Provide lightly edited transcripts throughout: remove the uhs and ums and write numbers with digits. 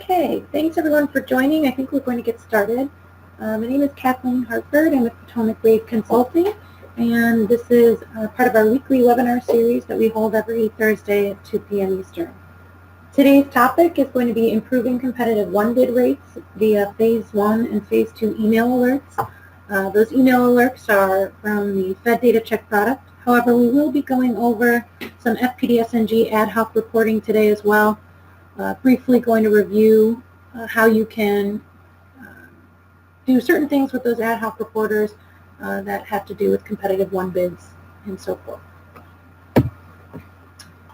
Okay, thanks everyone for joining. I think we're going to get started. My name is Kathleen Hartford. I'm with Potomac Wave Consulting, and this is part of our weekly webinar series that we hold every Thursday at 2 p.m. Eastern. Today's topic is going to be improving competitive one-bid rates via Phase 1 and Phase 2 email alerts. Those email alerts are from the Fed Data Check product. However, we will be going over some FPDS-NG ad hoc reporting today as well. Briefly going to review how you can do certain things with those ad hoc reporters that have to do with competitive one bids and so forth.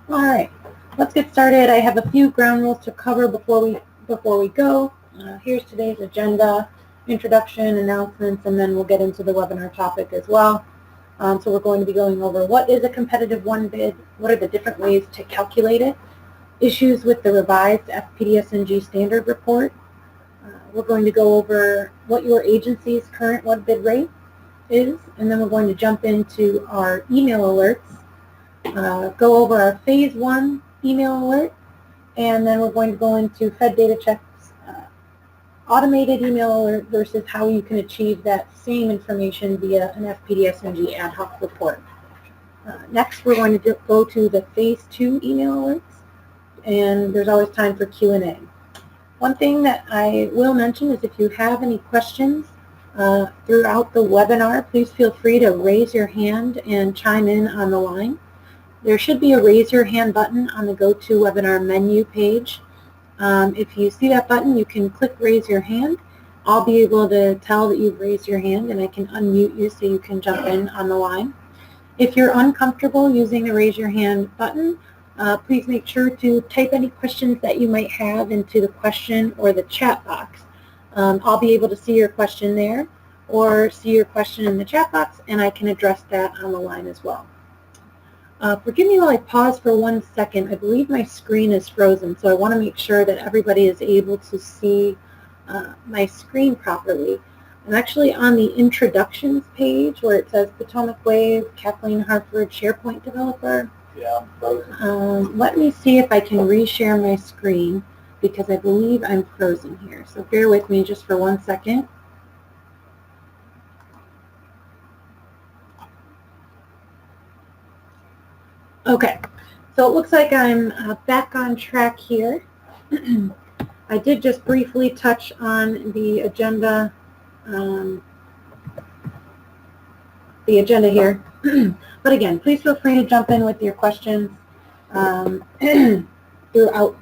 All right, let's get started. I have a few ground rules to cover before we go. Here's today's agenda, introduction, announcements, and then we'll get into the webinar topic as well. So we're going to be going over what is a competitive one bid, what are the different ways to calculate it, issues with the revised FPDS-NG standard report. We're going to go over what your agency's current one bid rate is, and then we're going to jump into our email alerts, go over our Phase 1 email alert, and then we're going to go into Fed Data Check's automated email alert versus how you can achieve that same information via an FPDS-NG ad hoc report. Next, we're going to go to the Phase 2 email alerts, and there's always time for Q&A. One thing that I will mention is if you have any questions throughout the webinar, please feel free to raise your hand and chime in on the line. There should be a raise your hand button on the GoToWebinar menu page. If you see that button, you can click raise your hand. I'll be able to tell that you've raised your hand and I can unmute you so you can jump in on the line. If you're uncomfortable using the raise your hand button, please make sure to type any questions that you might have into the question or the chat box. I'll be able to see your question there or see your question in the chat box, and I can address that on the line as well. Forgive me while I pause for 1 second. I believe my screen is frozen, so I want to make sure that everybody is able to see my screen properly. I'm actually on the introductions page where it says Potomac Wave, Kathleen Hartford, SharePoint Developer. Yeah, Let me see if I can reshare my screen because I believe I'm frozen here. So bear with me just for 1 second. Okay, so it looks like I'm back on track here. I did just briefly touch on the agenda here. But again, please feel free to jump in with your questions throughout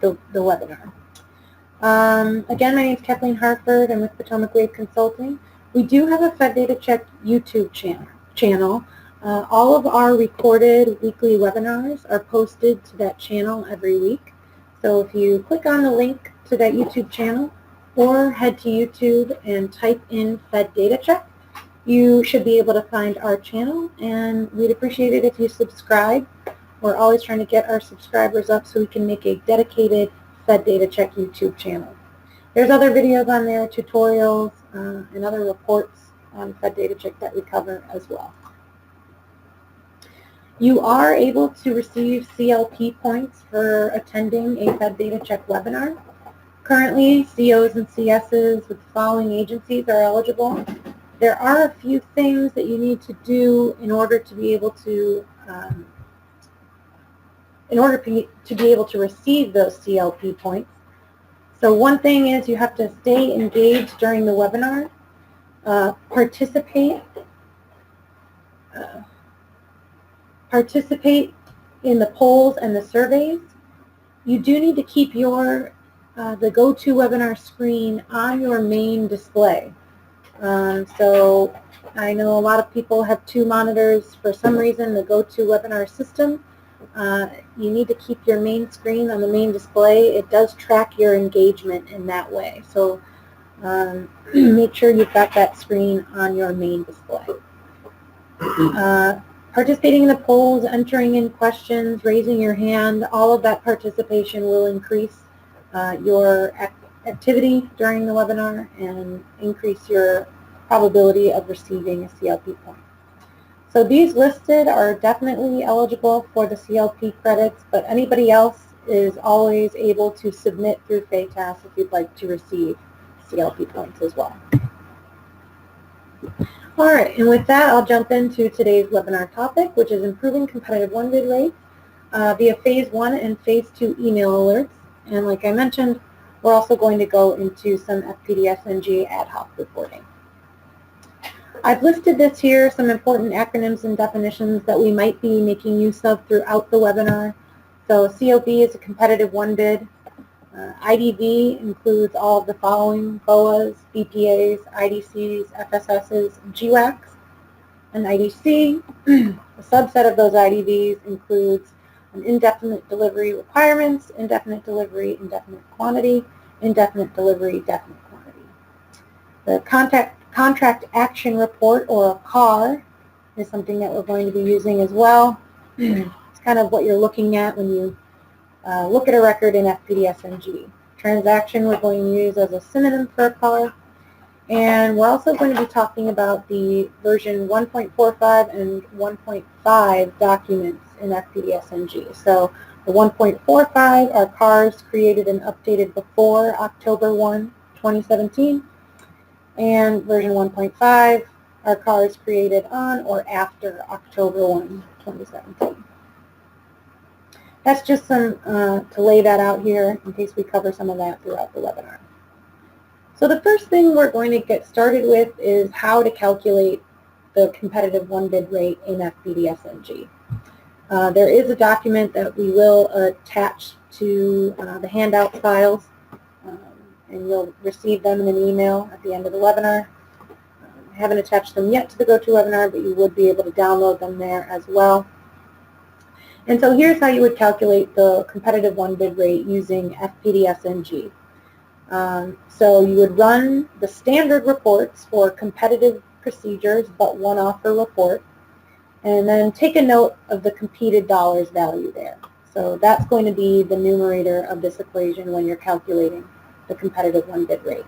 the webinar. Again, my name is Kathleen Hartford. I'm with Potomac Wave Consulting. We do have a Fed Data Check YouTube channel. All of our recorded weekly webinars are posted to that channel every week. So if you click on the link to that YouTube channel or head to YouTube and type in Fed Data Check, you should be able to find our channel, and we'd appreciate it if you subscribe. We're always trying to get our subscribers up so we can make a dedicated Fed Data Check YouTube channel. There's other videos on there, tutorials, and other reports on Fed Data Check that we cover as well. You are able to receive CLP points for attending a Fed Data Check webinar. Currently, COs and CSs with the following agencies are eligible. There are a few things that you need to do in order to be able to receive those CLP points. So one thing is you have to stay engaged during the webinar, participate in the polls and the surveys. You do need to keep your the GoToWebinar screen on your main display. So I know a lot of people have 2 monitors. For some reason, the GoToWebinar system, you need to keep your main screen on the main display. It does track your engagement in that way. So make sure you've got that screen on your main display. Participating in the polls, entering in questions, raising your hand, all of that participation will increase your activity during the webinar and increase your probability of receiving a CLP point. So these listed are definitely eligible for the CLP credits, but anybody else is always able to submit through FATAS if you'd like to receive CLP points as well. All right, and with that, I'll jump into today's webinar topic, which is improving competitive one-bid rates via Phase 1 and Phase 2 email alerts. And like I mentioned, we're also going to go into some FPDS-NG ad hoc reporting. I've listed this here, some important acronyms and definitions that we might be making use of throughout the webinar. So COB is a competitive one-bid. IDV includes all of the following: BOAs, BPAs, IDCs, FSSs, GWACs. An IDC, a subset of those IDVs includes an indefinite delivery requirements, indefinite delivery, indefinite quantity, indefinite delivery, definite quantity. The contract action report, or a CAR, is something that we're going to be using as well. It's kind of what you're looking at when you look at a record in FPDS-NG. Transaction we're going to use as a synonym for a CAR. And we're also going to be talking about the version 1.45 and 1.5 documents in FPDS-NG. So the 1.45 are CARs created and updated before October 1, 2017. And version 1.5 are CARs created on or after October 1, 2017. That's just some to lay that out here in case we cover some of that throughout the webinar. So the first thing we're going to get started with is how to calculate the competitive one-bid rate in FPDS-NG. There is a document that we will attach to the handout files, and you'll receive them in an email at the end of the webinar. I haven't attached them yet to the GoToWebinar, but you would be able to download them there as well. And so here's how you would calculate the competitive one-bid rate using FPDS-NG. So you would run the standard reports for competitive procedures but one offer report, and then take a note of the competed dollars value there. So that's going to be the numerator of this equation when you're calculating the competitive one-bid rate.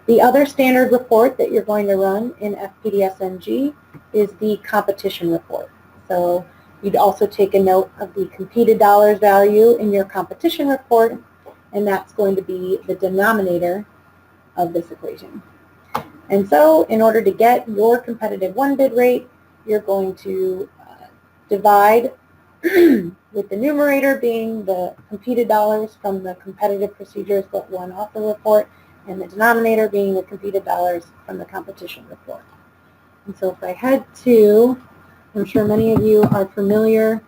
The other standard report that you're going to run in FPDS-NG is the competition report. So you'd also take a note of the competed dollars value in your competition report, and that's going to be the denominator of this equation. And so in order to get your competitive one-bid rate, you're going to divide with the numerator being the competed dollars from the competitive procedures but one offer report, and the denominator being the competed dollars from the competition report. And so if I head to, I'm sure many of you are familiar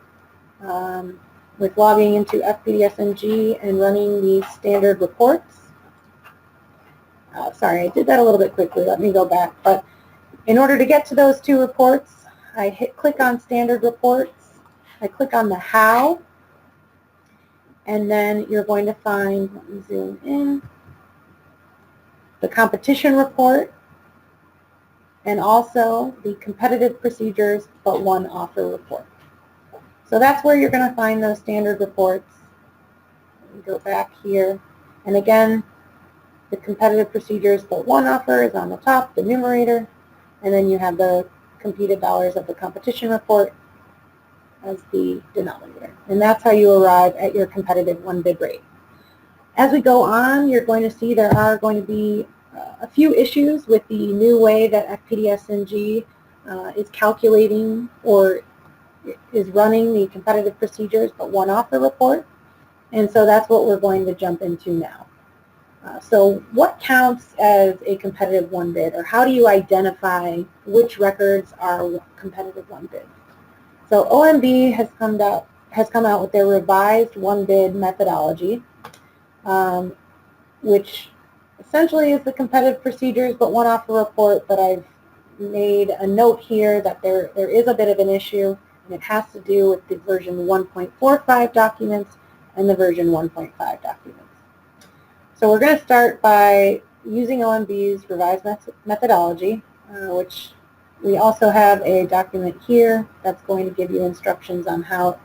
with logging into FPDS-NG and running these standard reports. Sorry, I did that a little bit quickly. Let me go back. But in order to get to those two reports, I click on standard reports. I click on the how, and then you're going to find, let me zoom in, the competition report, and also the competitive procedures but one offer report. So that's where you're going to find those standard reports. Let me go back here. And again, the competitive procedures but one offer is on the top, the numerator, and then you have the competed dollars of the competition report as the denominator. And that's how you arrive at your competitive one-bid rate. As we go on, you're going to see there are going to be a few issues with the new way that FPDS-NG is calculating or is running the competitive procedures but one offer report. And so that's what we're going to jump into now. So what counts as a competitive one bid, or how do you identify which records are competitive one bid? So OMB has come out with their revised one bid methodology, which essentially is the competitive procedures but one offer report, but I've made a note here that there is a bit of an issue, and it has to do with the version 1.45 documents and the version 1.5 documents. So we're going to start by using OMB's revised methodology, which we also have a document here that's going to give you instructions on how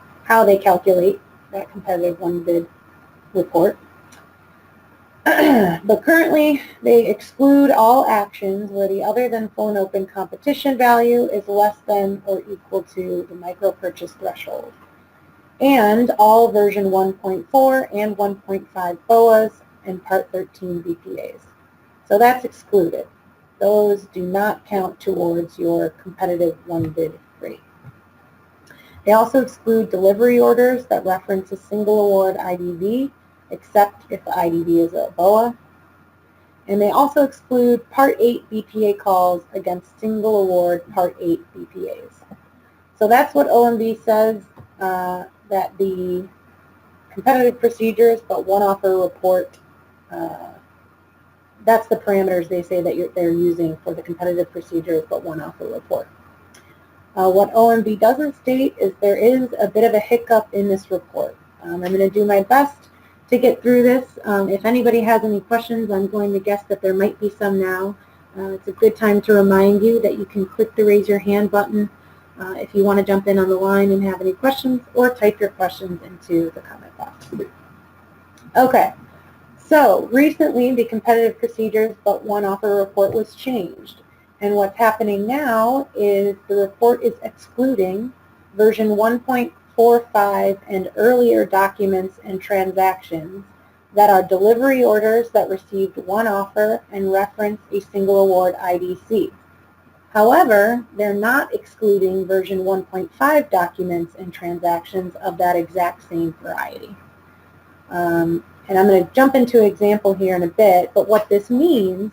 they calculate that competitive one bid report. But currently, they exclude all actions where the other than phone open competition value is less than or equal to the micro purchase threshold. and all version 1.4 and 1.5 BOAs and Part 13 BPAs. So that's excluded. Those do not count towards your competitive one-bid rate. They also exclude delivery orders that reference a single award IDV, except if the IDV is a BOA. And they also exclude Part 8 BPA calls against single award Part 8 BPAs. So that's what OMB says, that the competitive procedures but one offer report, that's the parameters they say that they're using for the competitive procedures but one offer report. What OMB doesn't state is there is a bit of a hiccup in this report. I'm going to do my best to get through this. If anybody has any questions, I'm going to guess that there might be some now. It's a good time to remind you that you can click the raise your hand button if you want to jump in on the line and have any questions, or type your questions into the comment box. Okay, so recently the competitive procedures but one offer report was changed. And what's happening now is the report is excluding version 1.45 and earlier documents and transactions that are delivery orders that received one offer and reference a single award IDC. However, they're not excluding version 1.5 documents and transactions of that exact same variety. And I'm going to jump into an example here in a bit, but what this means,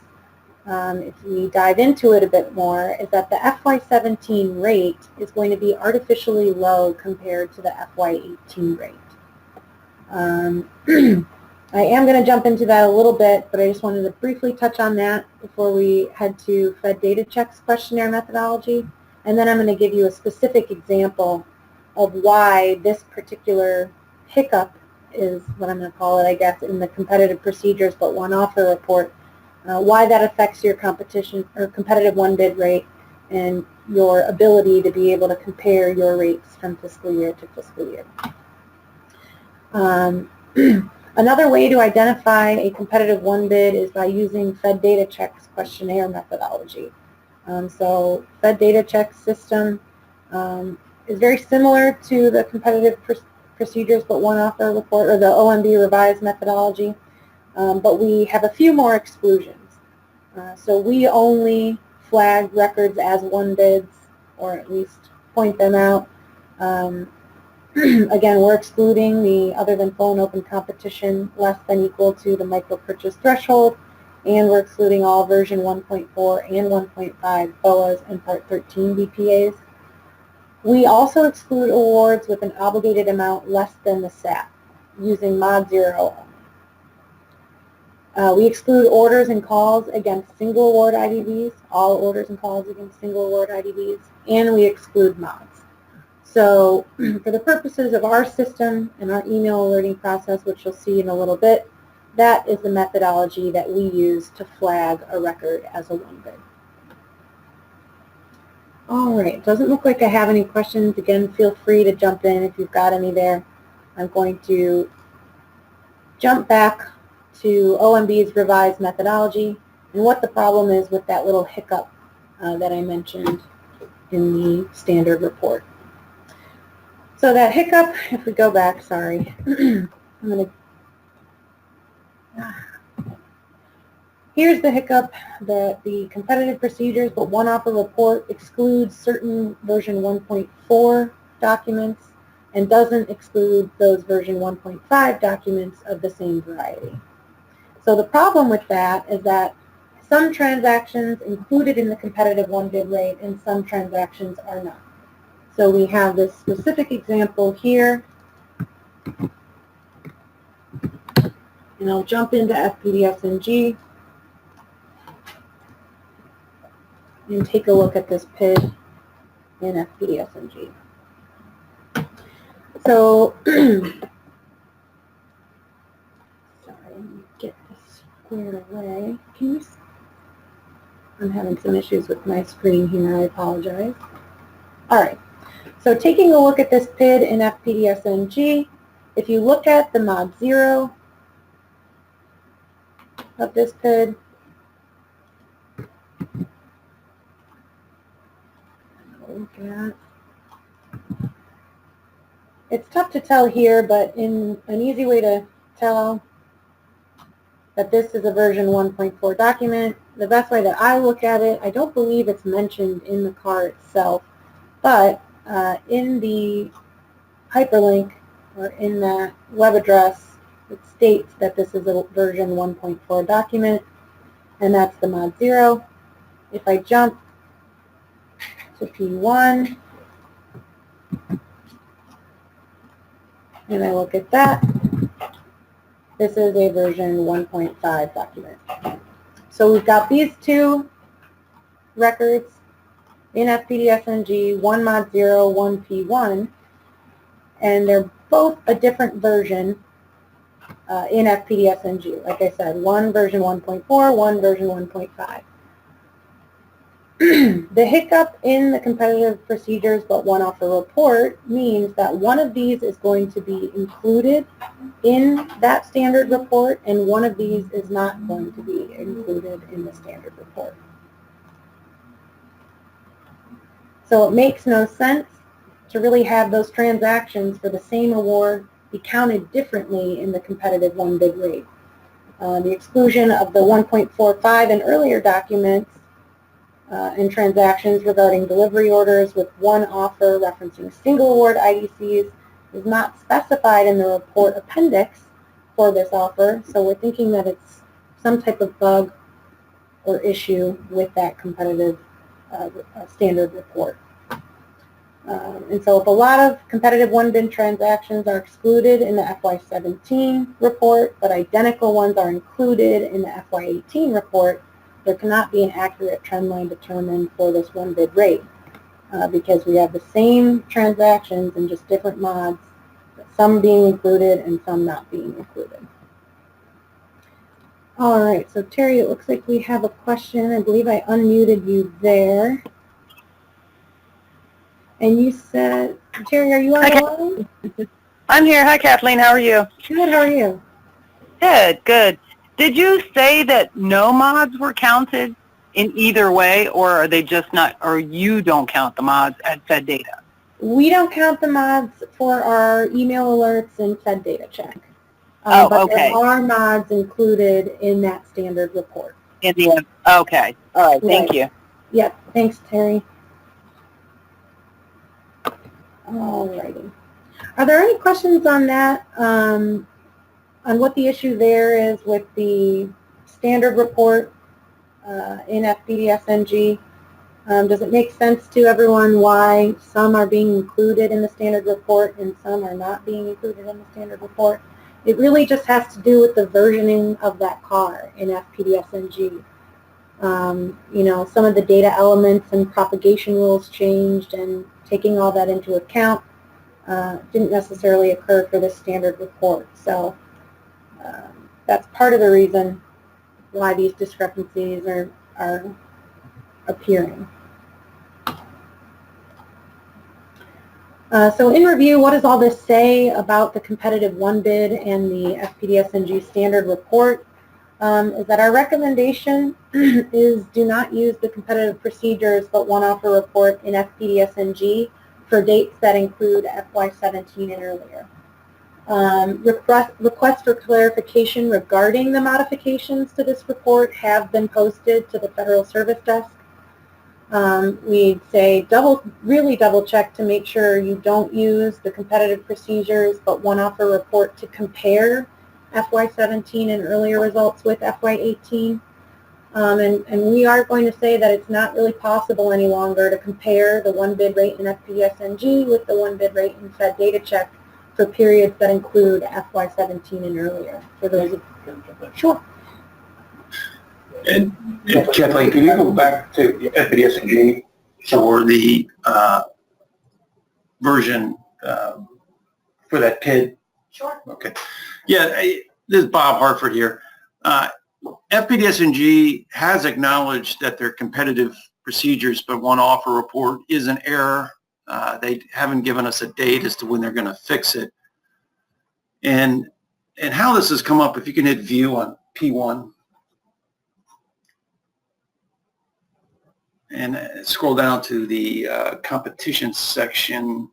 if we dive into it a bit more, is that the FY17 rate is going to be artificially low compared to the FY18 rate. I am going to jump into that a little bit, but I just wanted to briefly touch on that before we head to Fed Data Checks questionnaire methodology. And then I'm going to give you a specific example of why this particular hiccup is what I'm going to call it, I guess, in the competitive procedures but one offer report, why that affects your competition or competitive one bid rate and your ability to be able to compare your rates from fiscal year to fiscal year. Another way to identify a competitive one bid is by using Fed Data Checks questionnaire methodology. So Fed Data Checks system is very similar to the competitive procedures but one offer report, or the OMB revised methodology, but we have a few more exclusions. So we only flag records as one bids, or at least point them out. Again, we're excluding the other than phone open competition less than equal to the micro purchase threshold, and we're excluding all version 1.4 and 1.5 BOAs and Part 13 BPAs. We also exclude awards with an obligated amount less than the SAP using mod 0 only. We exclude orders and calls against single award IDVs, all orders and calls against single award IDVs, and we exclude mods. So for the purposes of our system and our email alerting process, which you'll see in a little bit, that is the methodology that we use to flag a record as a one bid. All right, doesn't look like I have any questions. Again, feel free to jump in if you've got any there. I'm going to jump back to OMB's revised methodology and what the problem is with that little hiccup that I mentioned in the standard report. So that hiccup, if we go back, sorry, here's the hiccup that the competitive procedures but one offer report excludes certain version 1.4 documents and doesn't exclude those version 1.5 documents of the same variety. So the problem with that is that some transactions included in the competitive one bid rate and some transactions are not. So we have this specific example here, and I'll jump into FPDS-NG and take a look at this PID in FPDS-NG. So, sorry, let me get this squared away. I'm having some issues with my screen here, I apologize. All right. So taking a look at this PID in FPDS-NG, if you look at the mod 0 of this PID, it's tough tough to tell here, but in an easy way to tell that this is a version 1.4 document, the best way that I look at it, I don't believe it's mentioned in the CAR itself, but in the hyperlink or in that web address, it states that this is a version 1.4 document, and that's the mod 0. If I jump to P1 and I look at that, this is a version 1.5 document. So we've got these two records in FPDS-NG, one mod 0, one P1, and they're both a different version in FPDS-NG. Like I said, one version 1.4, one version 1.5. The hiccup in the competitive procedures but one offer report means that one of these is going to be included in that standard report and one of these is not going to be included in the standard report. So it makes no sense to really have those transactions for the same award be counted differently in the competitive one bid rate. The exclusion of the 1.45 and earlier documents and transactions regarding delivery orders with one offer referencing single award IDCs is not specified in the report appendix for this offer, so we're thinking that it's some type of bug or issue with that competitive standard report. And so if a lot of competitive one bid transactions are excluded in the FY17 report, but identical ones are included in the FY18 report, there cannot be an accurate trend line determined for this one bid rate because we have the same transactions in just different mods, some being included and some not being included. All right, so Terry, it looks like we have a question. I believe I unmuted you there. And you said, Terry, are you on the line? I'm here. Hi, Kathleen. How are you? Good. How are you? Good, good. Did you say that no mods were counted in either way, or are they just not, or you don't count the mods at Fed data? We don't count the mods for our email alerts and Fed data check. But there are mods included in that standard report. In the, okay. All right. Thank you. Yep. Thanks, Terry. Alrighty. Are there any questions on that, on what the issue there is with the standard report in FPDS-NG? Does it make sense to everyone why some are being included in the standard report and some are not being included in the standard report? It really just has to do with the versioning of that car in FPDS-NG. You know, some of the data elements and propagation rules changed, and taking all that into account didn't necessarily occur for this standard report. So that's part of the reason why these discrepancies are appearing. So in review, what does all this say about the competitive one bid and the FPDS-NG standard report? Is that our recommendation is do not use the competitive procedures but one offer report in FPDS-NG for dates that include FY17 and earlier. Requests for clarification regarding the modifications to this report have been posted to the Federal Service Desk. We'd say really double check to make sure you don't use the competitive procedures but one offer report to compare FY17 and earlier results with FY18. And we are going to say that it's not really possible any longer to compare the one bid rate in FPDS-NG with the one bid rate in Fed data check for periods that include FY17 and earlier. For those sure. And Kathleen, can you go back to FPDS-NG for the version for that PID? Sure. Okay. Yeah, this is Bob Hartford here. FPDS-NG has acknowledged that their competitive procedures but one offer report is an error. They haven't given us a date as to when they're going to fix it. And how this has come up, if you can hit view on P1. And scroll down to the competition section.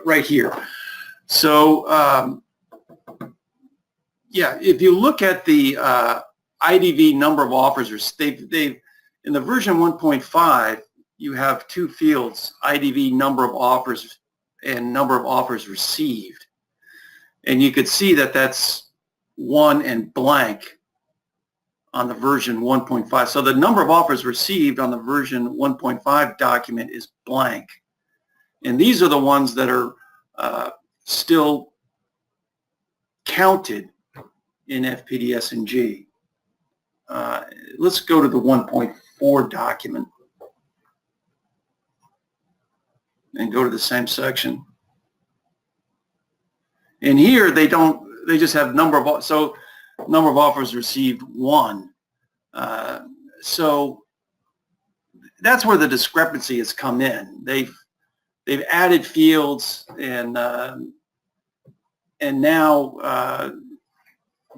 right here. So yeah, if you look at the IDV number of offers, they've in the version 1.5, you have two fields, IDV number of offers and number of offers received. And you could see that that's 1 and blank on the version 1.5. So the number of offers received on the version 1.5 document is blank. And these are the ones that are still counted in FPDS-NG. Let's go to the 1.4 document and go to the same section. And here they just have number of offers received 1. So that's where the discrepancy has come in. They've added fields, and now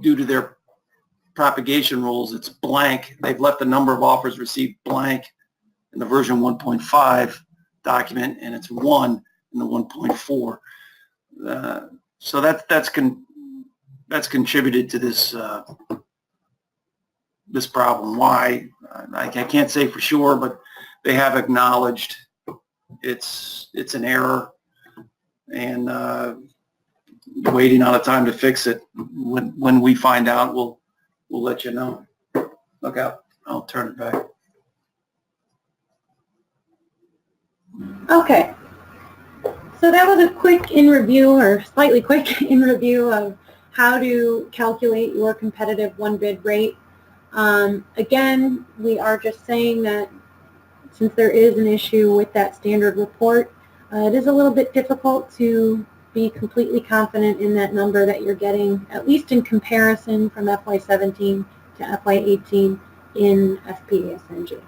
due to their propagation rules, it's blank. They've left the number of offers received blank in the version 1.5 document, and it's 1 in the 1.4. So that's contributed to this this problem. Why? I can't say for sure, but they have acknowledged it's an error, and waiting on a time to fix it. When we find out, we'll let you know. Look out. I'll turn it back. Okay. So that was a quick in review, or slightly quick in review of how to calculate your competitive one bid rate. Again, we are just saying that since there is an issue with that standard report, it is a little bit difficult to be completely confident in that number that you're getting, at least in comparison from FY17 to FY18 in FPDS-NG.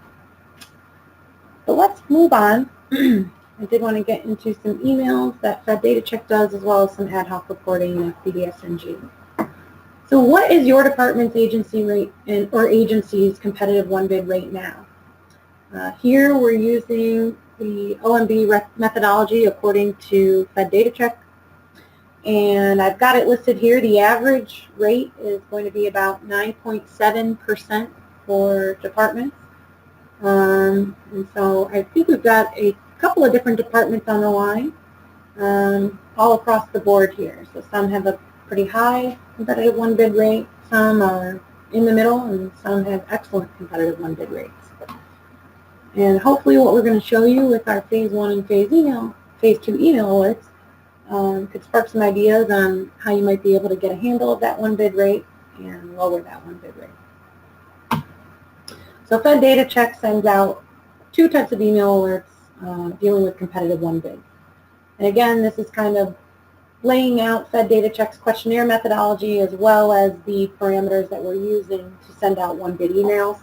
But let's move on. I did want to get into some emails that FedDataCheck does, as well as some ad hoc reporting in FPDS-NG. So what is your department's agency rate or agency's competitive one bid rate now? Here we're using the OMB methodology according to FedDataCheck, and I've got it listed here. The average rate is going to be about 9.7% for departments. And so I think we've got a couple of different departments on the line all across the board here. So some have a pretty high competitive one bid rate, some are in the middle, and some have excellent competitive one bid rates. And hopefully what we're going to show you with our phase 1 and phase 2 email alerts could spark some ideas on how you might be able to get a handle of that one bid rate and lower that one bid rate. So FedDataCheck sends out 2 types of email alerts dealing with competitive one bids. And again, this is kind of laying out FedDataCheck's questionnaire methodology as well as the parameters that we're using to send out one bid emails.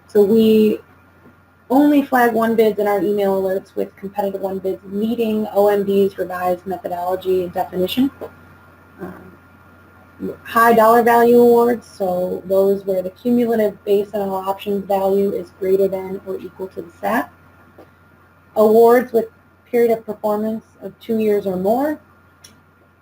So we only flag one bids in our email alerts with competitive one bids meeting OMB's revised methodology and definition. High dollar value awards, so those where the cumulative base and all options value is greater than or equal to the SAT. Awards with period of performance of 2 years or more.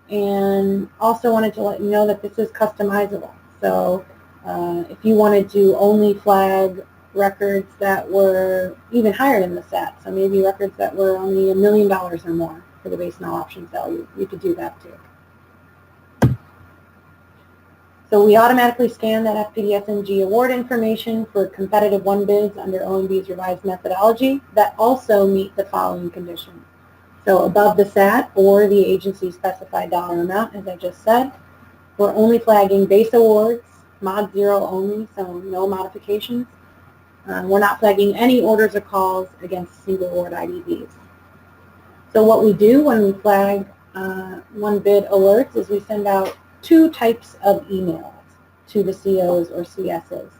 And also wanted to let you know that this is customizable. So if you wanted to only flag records that were even higher than the SAT, so maybe records that were only $1 million or more for the base and all options value, you could do that too. So we automatically scan that FPDS-NG award information for competitive one bids under OMB's revised methodology that also meet the following conditions. So above the SAT or the agency specified dollar amount, as I just said. We're only flagging base awards, mod 0 only, so no modifications. We're not flagging any orders or calls against single award IDVs. So what we do when we flag one bid alerts is we send out 2 types of emails to the COs or CSs.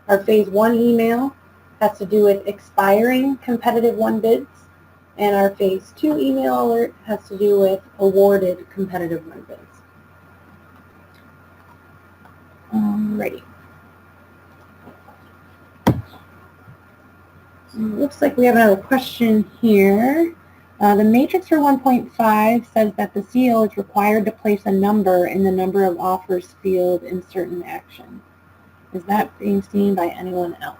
Our phase 1 email has to do with expiring competitive one bids, and our phase 2 email alert has to do with awarded competitive one bids. Alrighty. Looks like we have another question here. The matrix for 1.5 says that the CO is required to place a number in the number of offers field in certain action. Is that being seen by anyone else?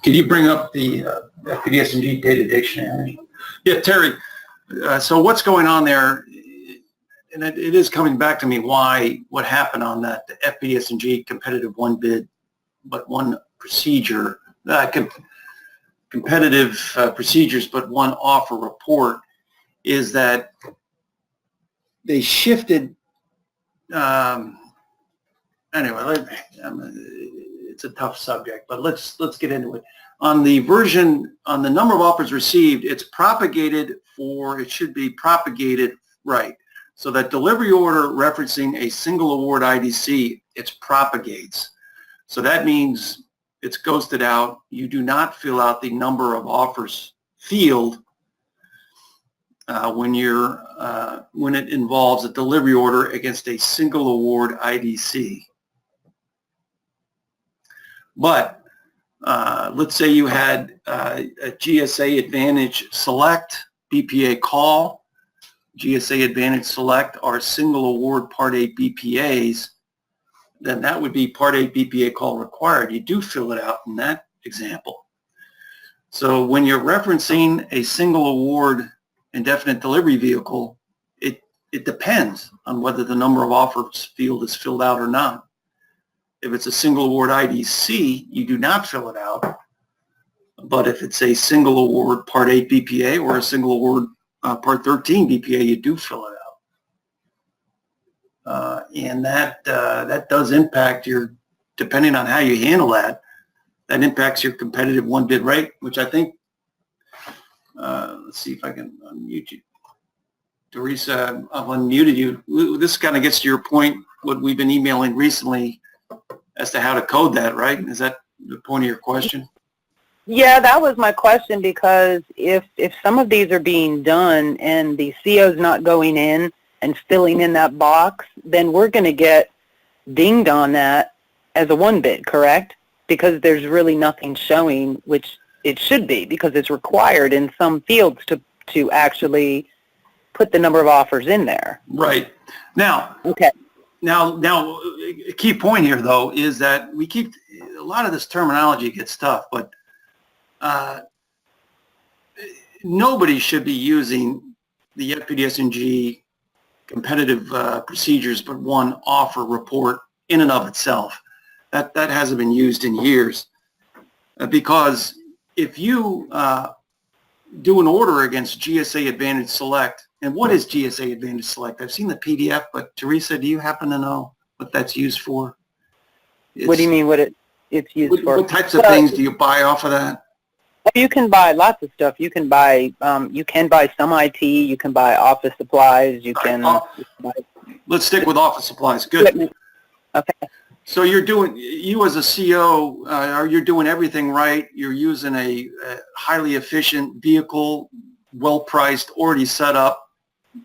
Can you bring up the FPDS-NG data dictionary? Yeah, Terry. So what's going on there? And it is coming back to me what happened on that the FPDS-NG competitive one bid but one procedure, competitive procedures but one offer report, is that they shifted. Anyway, it's a tough subject, but let's get into it. On the number of offers received, it should be propagated right. So that delivery order referencing a single award IDC, it propagates. So that means it's ghosted out. You do not fill out the number of offers field when it involves a delivery order against a single award IDC. But let's say you had a GSA Advantage Select BPA call. GSA Advantage Select are single award Part 8 BPAs. Then that would be Part 8 BPA call required. You do fill it out in that example. So when you're referencing a single award indefinite delivery vehicle, it depends on whether the number of offers field is filled out or not. If it's a single award IDC, you do not fill it out. But if it's a single award Part 8 BPA or a single award Part 13 BPA, you do fill it out. And that does impact depending on how you handle that impacts your competitive one bid rate, which I think, let's see if I can unmute you. Teresa, I've unmuted you. This kind of gets to your point, what we've been emailing recently as to how to code that, right? Is that the point of your question? Yeah, that was my question, because if some of these are being done and the CO's not going in and filling in that box, then we're going to get dinged on that as a one bid, correct? Because there's really nothing showing, which it should be, because it's required in some fields to actually put the number of offers in there. Right. Now, okay. Now, a key point here, though, is that we keep a lot of this terminology gets tough, but nobody should be using the FPDS-NG competitive procedures but one offer report in and of itself. That hasn't been used in years, because if you do an order against GSA Advantage Select, and what is GSA Advantage Select? I've seen the PDF, but Teresa, do you happen to know what that's used for? What do you mean it's used for? What types of things do you buy off of that? You can buy lots of stuff. You can buy some IT. You can buy office supplies. You can. Let's stick with office supplies. Good. Equipment. Okay. So you as a CO, you're doing everything right. You're using a highly efficient vehicle, well-priced, already set up,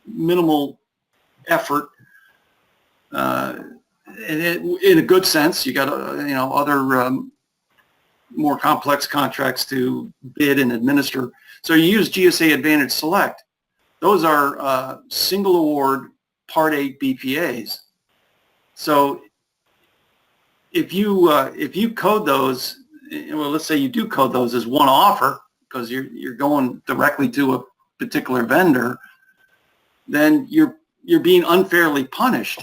minimal effort. In a good sense, you got other more complex contracts to bid and administer. So you use GSA Advantage Select. Those are single award Part 8 BPAs. So if you code those, well, let's say you do code those as one offer because you're going directly to a particular vendor, then you're being unfairly punished,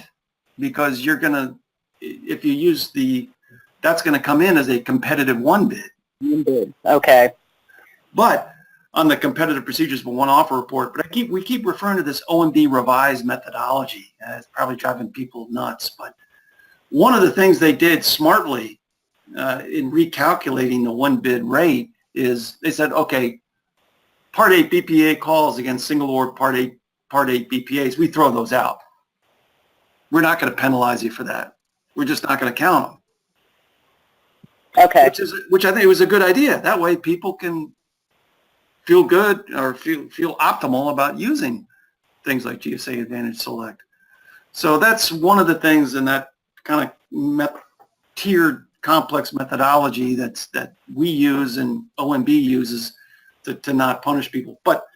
because you're gonna, if you use that's going to come in as a competitive one bid. One bid. Okay. But on the competitive procedures for one offer report, but we keep referring to this OMB revised methodology. It's probably driving people nuts, but one of the things they did smartly in recalculating the one bid rate is they said, okay, Part 8 BPA calls against single award Part 8 BPAs, we throw those out. We're not going to penalize you for that. We're just not going to count them. Okay. Which I think was a good idea. That way people can feel good or feel optimal about using things like GSA Advantage Select. So that's one of the things in that kind of tiered complex methodology that we use and OMB uses to not punish people. But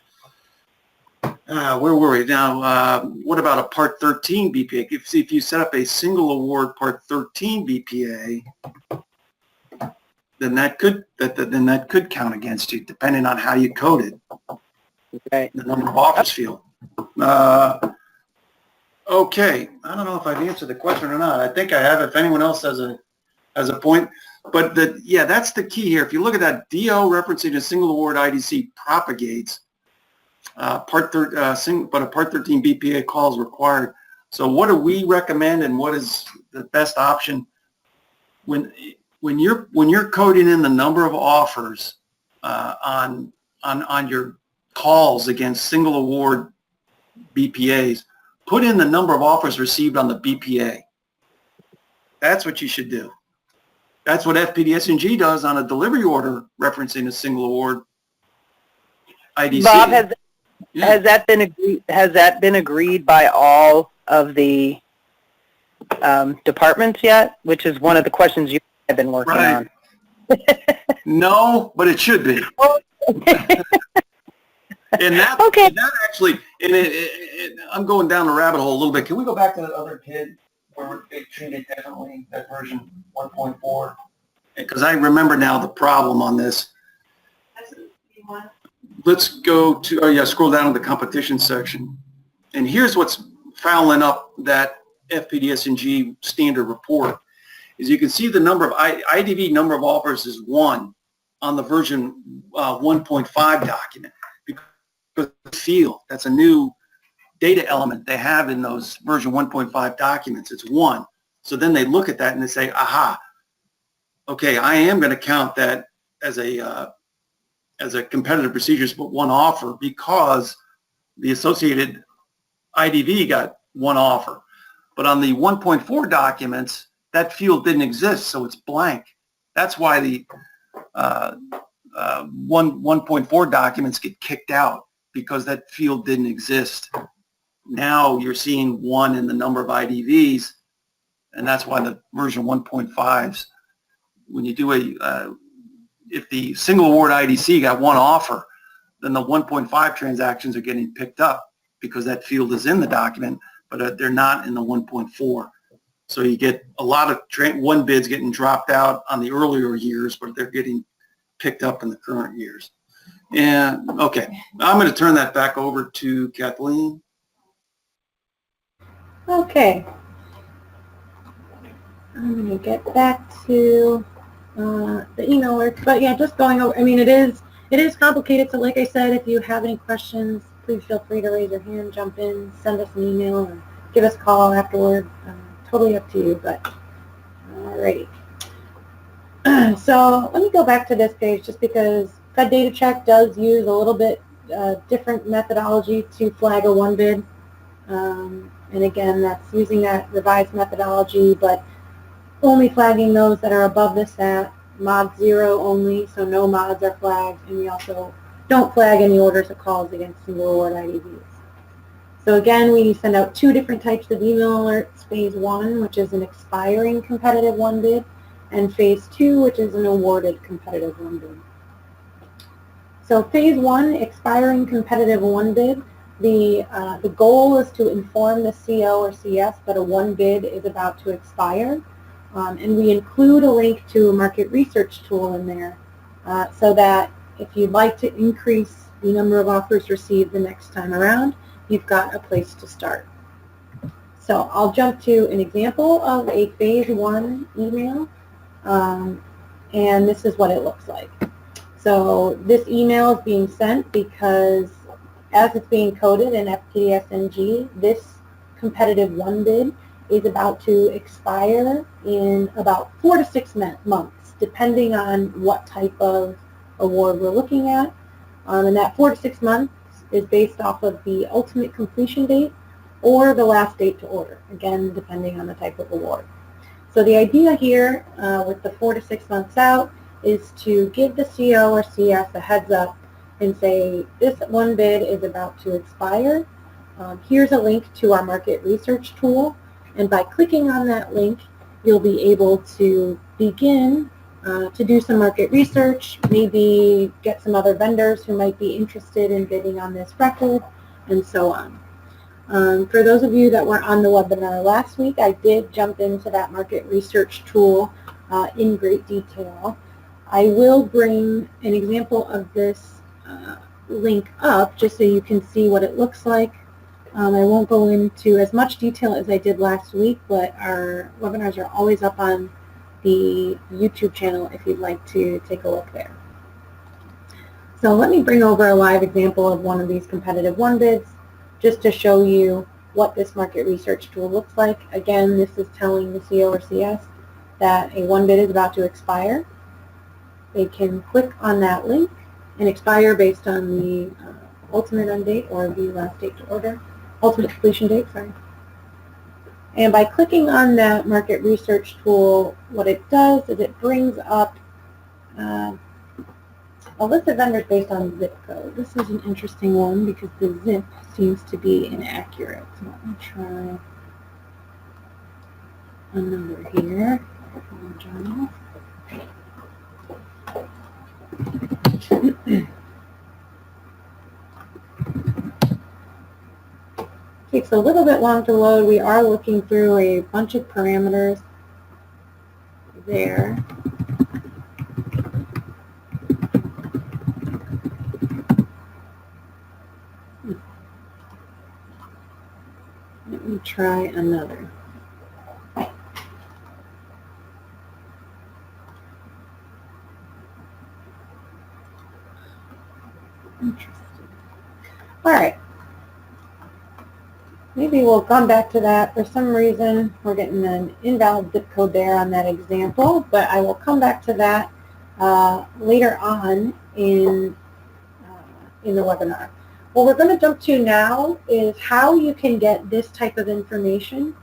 where were we now? What about a Part 13 BPA? If you set up a single award Part 13 BPA, then that could count against you, depending on how you code it. Okay. The number of offers field. Okay, I don't know if I've answered the question or not. I think I have. If anyone else has a point, but that's the key here. If you look at that, DO referencing a single award IDC propagates. But a Part 13 BPA call is required. So what do we recommend, and what is the best option when you're coding in the number of offers on your calls against single award BPAs? Put in the number of offers received on the BPA. That's what you should do. That's what FPDS-NG does on a delivery order referencing a single award IDC. Bob, has that been agreed by all of the departments yet? Which is one of the questions you have been working on. No, but it should be. And that actually, I'm going down the rabbit hole a little bit. Can we go back to that other kid where they treated differently, that version 1.4? Because I remember now the problem on this. Let's go to, scroll down to the competition section. And here's what's fouling up that FPDS-NG standard report. Is you can see the number of IDV number of offers is 1 on the version 1.5 document. Because field, that's a new data element they have in those version 1.5 documents. It's 1. So then they look at that and they say, aha, okay, I am going to count that as a competitive procedures but 1 offer because the associated IDV got 1 offer. But on the 1.4 documents, that field didn't exist, so it's blank. That's why the 1.4 documents get kicked out, because that field didn't exist. Now you're seeing 1 in the number of IDVs, and that's why the version 1.5s, when you do if the single award IDC got 1 offer, then the 1.5 transactions are getting picked up because that field is in the document, but they're not in the 1.4. So you get a lot of 1 bids getting dropped out on the earlier years, but they're getting picked up in the current years. And okay, I'm going to turn that back over to Kathleen. Okay. I'm going to get back to the email alerts, but yeah, just going over. I mean, it is complicated. So, like I said, if you have any questions, please feel free to raise your hand, jump in, send us an email, or give us a call afterward. Totally up to you. But alrighty. So let me go back to this page just because Fed Data Check does use a little bit different methodology to flag a 1 bid. And again, that's using that revised methodology, but only flagging those that are above the stat, mod 0 only, so no mods are flagged, and we also don't flag any orders or calls against single award IDVs. So again, we send out 2 different types of email alerts, phase 1, which is an expiring competitive 1 bid, and phase 2, which is an awarded competitive 1 bid. So phase 1, expiring competitive 1 bid, the goal is to inform the CO or CS that a 1 bid is about to expire, and we include a link to a market research tool in there so that if you'd like to increase the number of offers received the next time around, you've got a place to start. So I'll jump to an example of a phase 1 email, and this is what it looks like. So this email is being sent because as it's being coded in FPDS-NG, this competitive 1 bid is about to expire in about 4 to 6 months, depending on what type of award we're looking at. And that 4 to 6 months is based off of the ultimate completion date or the last date to order, again, depending on the type of award. So the idea here with the 4 to 6 months out is to give the CO or CS a heads up and say, this 1 bid is about to expire. Here's a link to our market research tool, and by clicking on that link, you'll be able to begin to do some market research, maybe get some other vendors who might be interested in bidding on this record, and so on. For those of you that were on the webinar last week, I did jump into that market research tool in great detail. I will bring an example of this link up just so you can see what it looks like. I won't go into as much detail as I did last week, but our webinars are always up on the YouTube channel if you'd like to take a look there. So let me bring over a live example of one of these competitive one bids just to show you what this market research tool looks like. Again, this is telling the CO or CS that a one bid is about to expire. They can click on that link and expire based on the ultimate end date or the last date to order, ultimate completion date, sorry. And by clicking on that market research tool, what it does is it brings up a list of vendors based on zip code. This is an interesting one because the zip seems to be inaccurate. So let me try a number here. Takes a little bit long to load. We are looking through a bunch of parameters there. Let me try another. Interesting. All right. Maybe we'll come back to that. For some reason, we're getting an invalid zip code there on that example, but I will come back to that later on in the webinar. What we're going to jump to now is how you can get this type of information.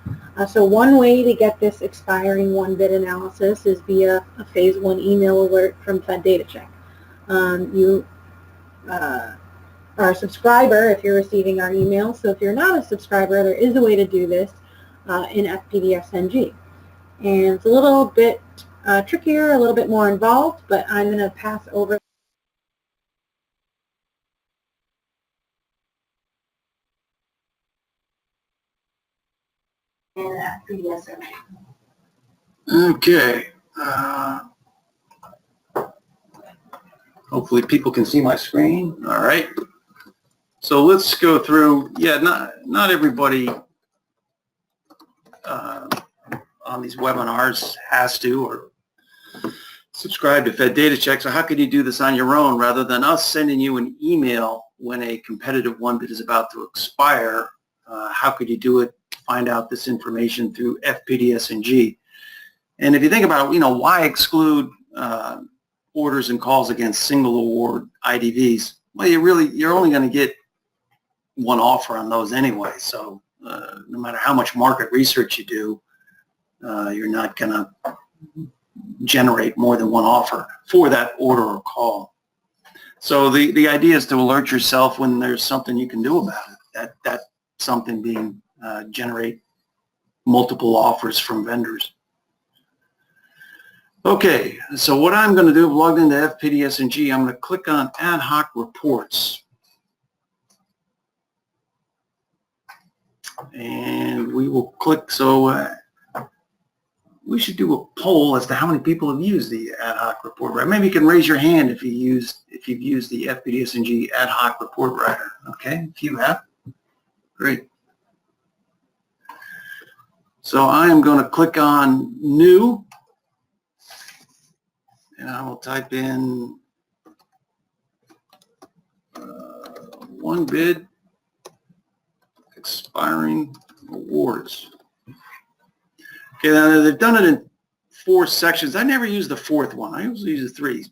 So one way to get this expiring one bid analysis is via a phase 1 email alert from FedDataCheck. You are a subscriber if you're receiving our email. So if you're not a subscriber, there is a way to do this in FPDS-NG. And it's a little bit trickier, a little bit more involved, but I'm going to pass over. In FPDS-NG. Okay. Hopefully people can see my screen. All right. So let's go through. Yeah, not everybody on these webinars has to or subscribe to FedDataCheck. So how could you do this on your own rather than us sending you an email when a competitive one bid is about to expire? How could you do it? Find out this information through FPDS-NG. And if you think about, why exclude orders and calls against single award IDVs? Well, you're only going to get one offer on those anyway. So no matter how much market research you do, you're not going to generate more than one offer for that order or call. So the idea is to alert yourself when there's something you can do about it. That something being generate multiple offers from vendors. Okay, so what I'm going to do, I've logged into FPDS-NG, I'm going to click on ad hoc reports. And we will click, so we should do a poll as to how many people have used the ad hoc report writer. Maybe you can raise your hand if you've used the FPDS-NG ad hoc report writer. Okay, if you have, great. So I am going to click on new, and I will type in one bid expiring awards. Okay, now they've done it in 4 sections. I never use the 4th one. I usually use the 3.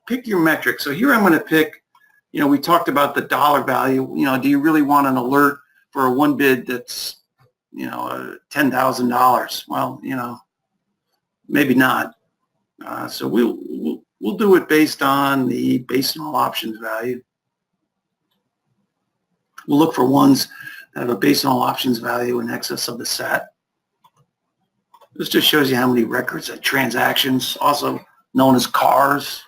Pick your metric. So here I'm going to pick, we talked about the dollar value. Do you really want an alert for a one bid that's, $10,000? Well, maybe not. So we'll do it based on the base and all options value. We'll look for ones that have a base and all options value in excess of the set. This just shows you how many records and transactions. Also, known as CARs,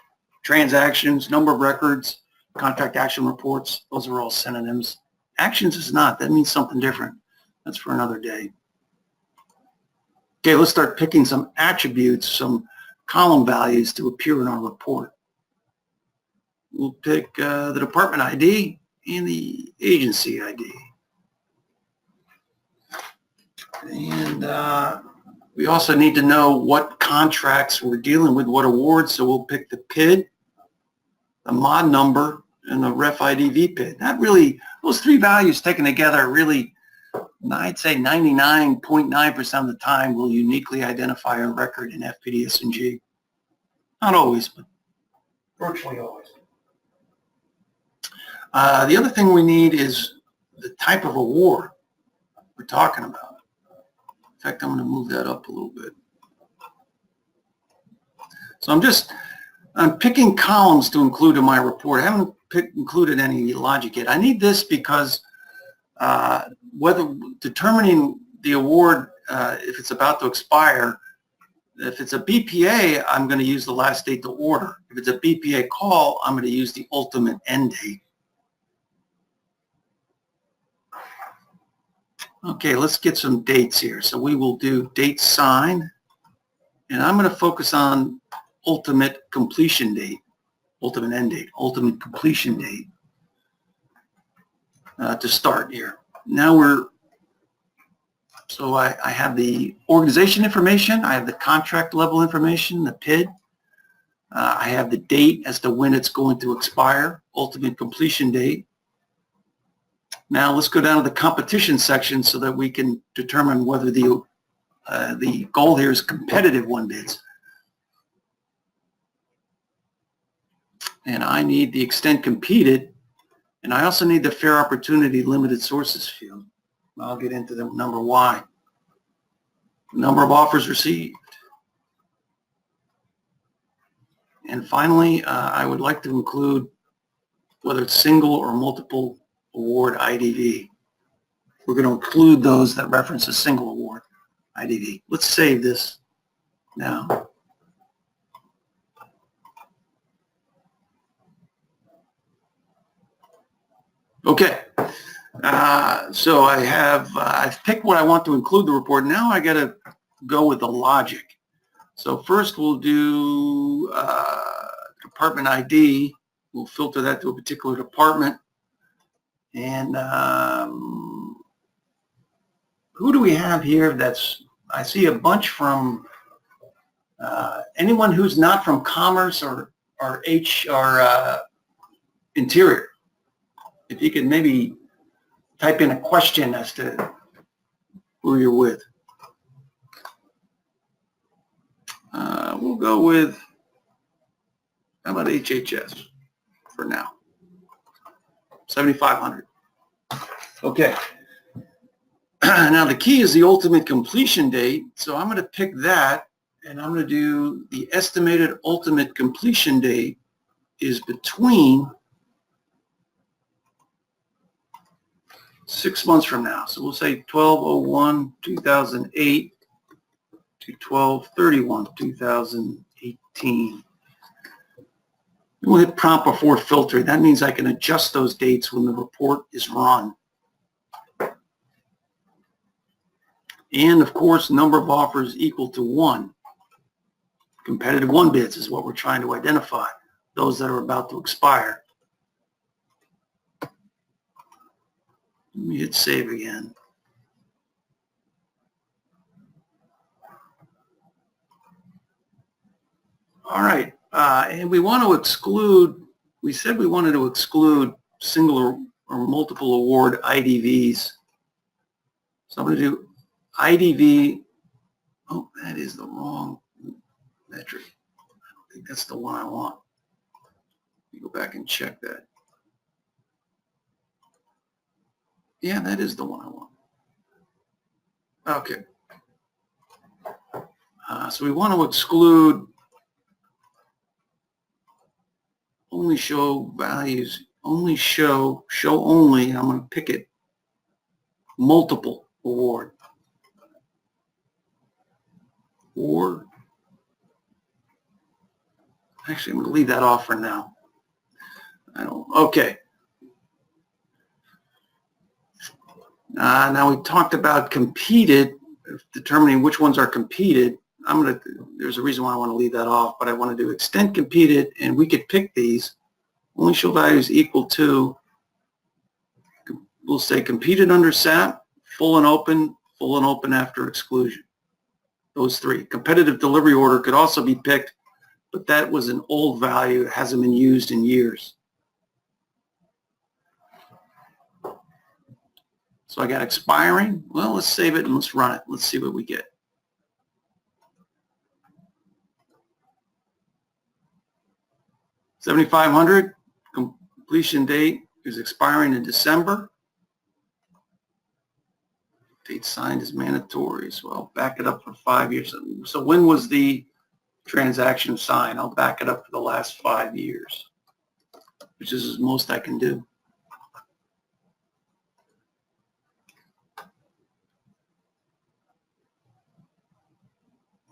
transactions, number of records, contract action reports. Those are all synonyms. Actions is not. That means something different. That's for another day. Okay, let's start picking some attributes, some column values to appear in our report. We'll pick the department ID and the agency ID. And we also need to know what contracts we're dealing with, what awards, so we'll pick the PID, the mod number, and the ref ID VPID. That really, those three values taken together really, I'd say 99.9% of the time will uniquely identify a record in FPDS-NG. Not always, but virtually always. The other thing we need is the type of award we're talking about. In fact, I'm going to move that up a little bit. So I'm picking columns to include in my report. I haven't included any logic yet. I need this because whether determining the award, if it's about to expire, if it's a BPA, I'm going to use the last date to order. If it's a BPA call, I'm going to use the ultimate end date. Okay, let's get some dates here. So we will do date signed, and I'm going to focus on ultimate completion date, ultimate end date, ultimate completion date to start here. Now so I have the organization information, I have the contract level information, the PID, I have the date as to when it's going to expire, ultimate completion date. Now let's go down to the competition section so that we can determine whether the goal here is competitive won bids. And I need the extent competed, and I also need the fair opportunity limited sources field. I'll get into the number Y. Number of offers received. And finally, I would like to include whether it's single or multiple award IDV. We're going to include those that reference a single award IDV. Let's save this now. Okay, so I've picked what I want to include in the report. Now I got to go with the logic. So first we'll do department ID. We'll filter that to a particular department. And who do we have here I see a bunch from anyone who's not from commerce or interior. If you could maybe type in a question as to who you're with. We'll go with, how about HHS for now? 7,500. Okay. Now the key is the ultimate completion date. So I'm going to pick that, and I'm going to do the estimated ultimate completion date is between 6 months from now. So we'll say 12/01/2008 to 12/31/2018. We'll hit prompt before filter. That means I can adjust those dates when the report is run. And of course, number of offers equal to 1. Competitive won bids is what we're trying to identify, those that are about to expire. Let me hit save again. All right, and we want to exclude, we said we wanted to exclude single or multiple award IDVs. So I'm going to do IDV, oh, that is the wrong metric. I don't think that's the one I want. Let me go back and check that. Yeah, that is the one I want. Okay. So we want to exclude only show values, only show only, I'm going to pick it, multiple award. Or Actually, I'm going to leave that off for now. Okay. Now we talked about competed, determining which ones are competed. There's a reason why I want to leave that off, but I want to do extent competed, and we could pick these. Only show values equal to, we'll say competed under SAP, full and open after exclusion. Those three. Competitive delivery order could also be picked, but that was an old value. It hasn't been used in years. So I got expiring. Well, let's save it and let's run it. Let's see what we get. $7,500 completion date is expiring in December. Date signed is mandatory, so I'll back it up for 5 years. So when was the transaction signed? I'll back it up for the last 5 years, which is the most I can do.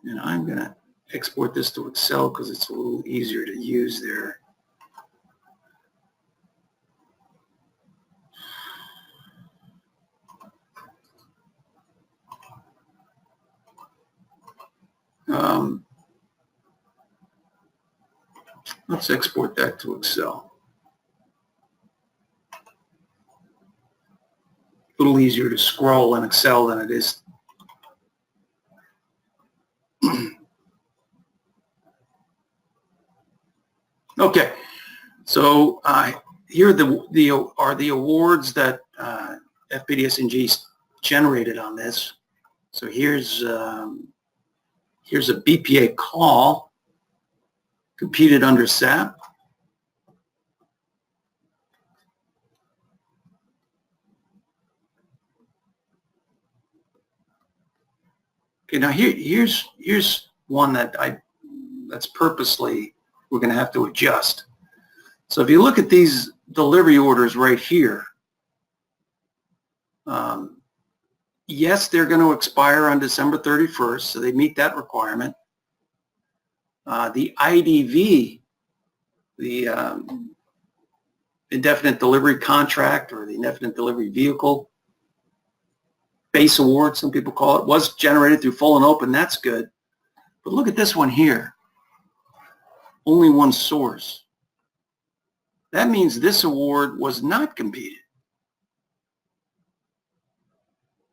And I'm going to export this to Excel because it's a little easier to use there. Let's export that to Excel. A little easier to scroll in Excel than it is. Okay, so here are the awards that FPDS-NG generated on this. So here's a BPA call competed under SAP. Okay, now here's one that's purposely we're going to have to adjust. So if you look at these delivery orders right here, yes, they're going to expire on December 31st, so they meet that requirement. The IDV, the indefinite delivery contract, or the indefinite delivery vehicle, base award, some people call it, was generated through full and open. That's good. But look at this one here. Only one source. That means this award was not competed.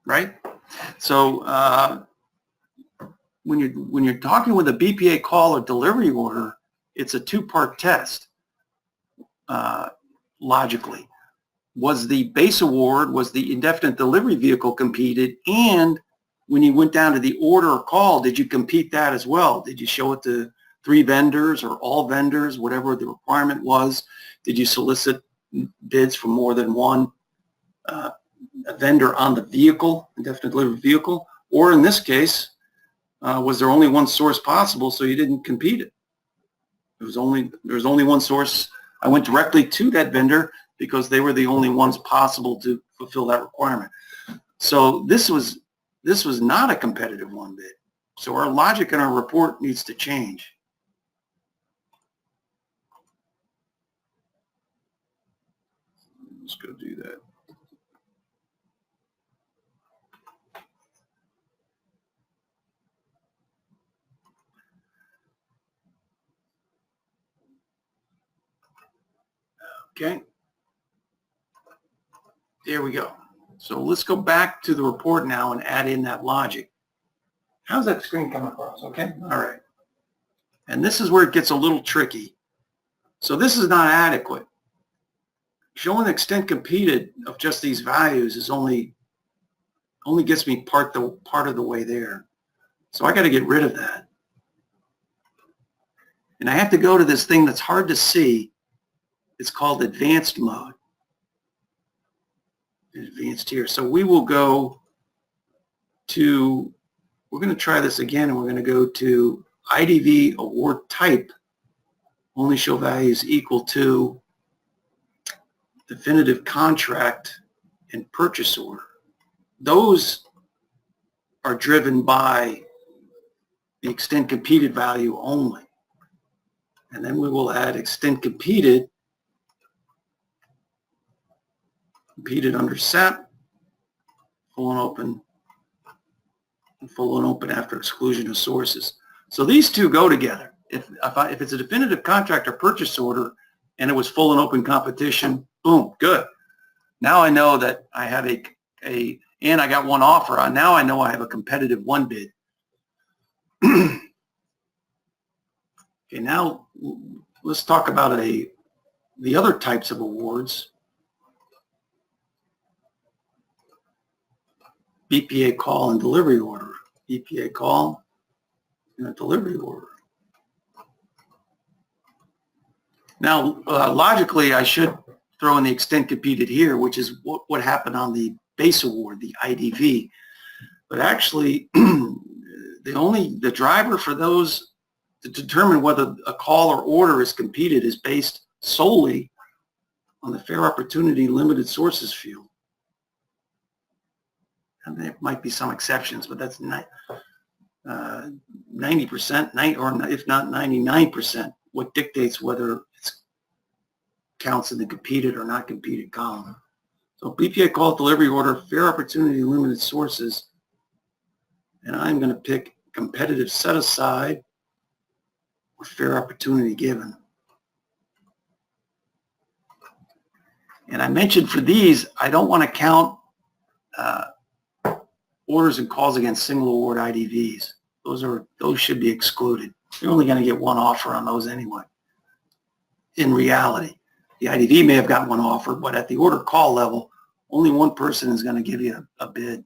Right? So when you're talking with a BPA call or delivery order, it's a two-part test, logically. Was the base award, was the indefinite delivery vehicle competed, and when you went down to the order or call, did you compete that as well? Did you show it to 3 vendors or all vendors, whatever the requirement was? Did you solicit bids from more than one vendor on the vehicle, indefinite delivery vehicle? Or in this case, was there only one source possible, so you didn't compete it? There was only one source. I went directly to that vendor because they were the only ones possible to fulfill that requirement. So this was not a competitive one bid. So our logic in our report needs to change. Let's go do that. Okay. There we go. So let's go back to the report now and add in that logic. How's that screen come across? Okay. All right. And this is where it gets a little tricky. So this is not adequate. Showing extent competed of just these values is only gets me part of the way there. So I got to get rid of that. And I have to go to this thing that's hard to see. It's called advanced mode. Advanced here. So we will go to, we're going to try this again, and we're going to go to IDV award type, only show values equal to definitive contract and purchase order. Those are driven by the extent competed value only. And then we will add extend competed under SAP, full and open, and full and open after exclusion of sources. So these two go together. If it's a definitive contract or purchase order and it was full and open competition, boom, good. Now I know that I have and I got one offer. Now I know I have a competitive one bid. Okay, now let's talk about the other types of awards. BPA call and delivery order. BPA call and a delivery order. Now, logically, I should throw in the extent competed here, which is what happened on the base award, the IDV. But actually, the driver for those to determine whether a call or order is competed is based solely on the fair opportunity limited sources field. And there might be some exceptions, but that's 90%, or if not 99%, what dictates whether it counts in the competed or not competed column. So BPA call delivery order, fair opportunity limited sources, and I'm going to pick competitive set aside or fair opportunity given. And I mentioned for these, I don't want to count orders and calls against single award IDVs. Those should be excluded. You're only going to get one offer on those anyway. In reality, the IDV may have got one offer, but at the order call level, only one person is going to give you a bid.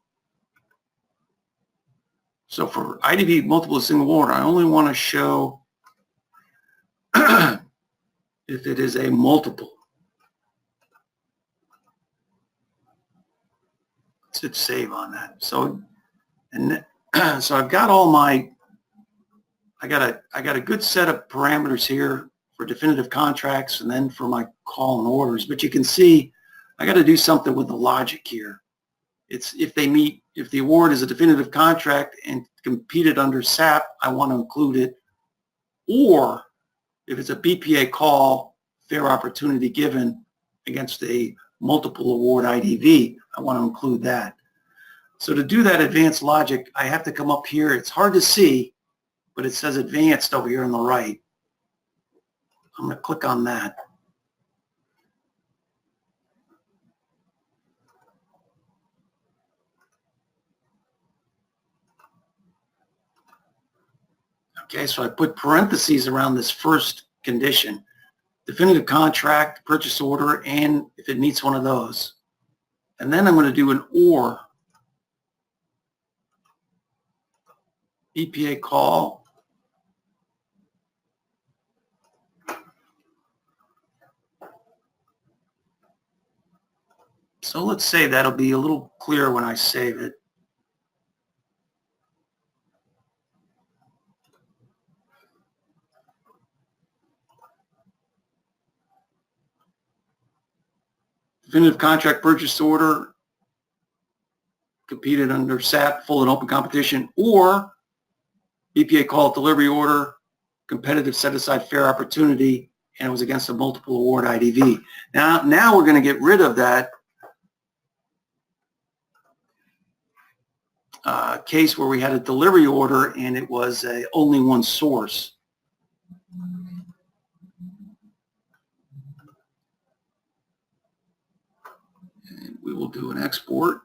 So for IDV multiple single award, I only want to show if it is a multiple. Let's hit save on that. So, so I've got all my, I got a good set of parameters here for definitive contracts and then for my call and orders. But you can see I got to do something with the logic here. It's if the award is a definitive contract and competed under SAP, I want to include it. Or if it's a BPA call, fair opportunity given against a multiple award IDV, I want to include that. So to do that advanced logic, I have to come up here. It's hard to see, but it says advanced over here on the right. I'm going to click on that. Okay, so I put parentheses around this first condition, definitive contract, purchase order, and if it meets one of those. And then I'm going to do an or, BPA call, so let's say that'll be a little clearer when I save it. Definitive contract purchase order, competed under SAP, full and open competition, or BPA call delivery order, competitive set aside fair opportunity, and it was against a multiple award IDV. Now we're going to get rid of that case where we had a delivery order and it was only one source. And we will do an export.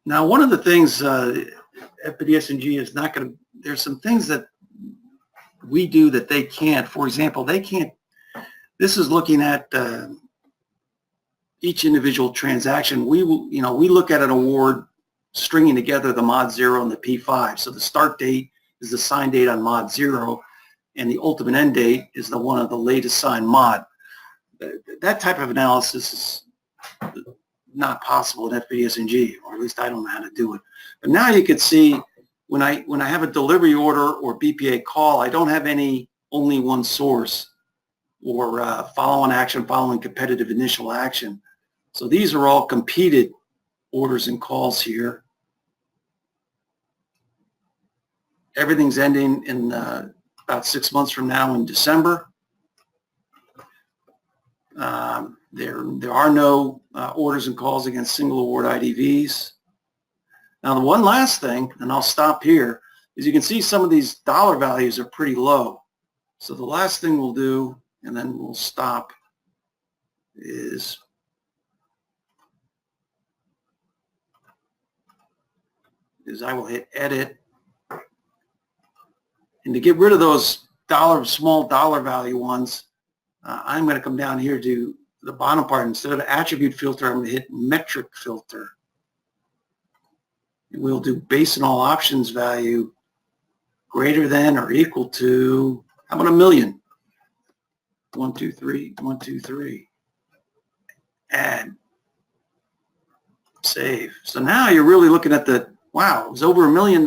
Now, one of the things FPDS-NG is not going to, there's some things that we do that they can't. For example, they can't, this is looking at each individual transaction. We look at an award stringing together the mod 0 and the P5. So the start date is the sign date on mod 0 and the ultimate end date is the one of the latest signed mod. That type of analysis is not possible in FPDS-NG, or at least I don't know how to do it. But now you can see when I have a delivery order or BPA call, I don't have any only one source, or follow-on action following competitive initial action. So these are all competed orders and calls here. Everything's ending in about 6 months from now in December. There are no orders and calls against single award IDVs. Now, the one last thing, and I'll stop here, is you can see some of these dollar values are pretty low. So the last thing we'll do, and then we'll stop, is I will hit edit. And to get rid of those small dollar value ones, I'm going to come down here to the bottom part. Instead of attribute filter, I'm going to hit metric filter. And we'll do base and all options value greater than or equal to, how about 1 million? 1, 2, 3, 1, 2, 3. Add. Save. So now you're really looking at the, wow, it was over $1 million.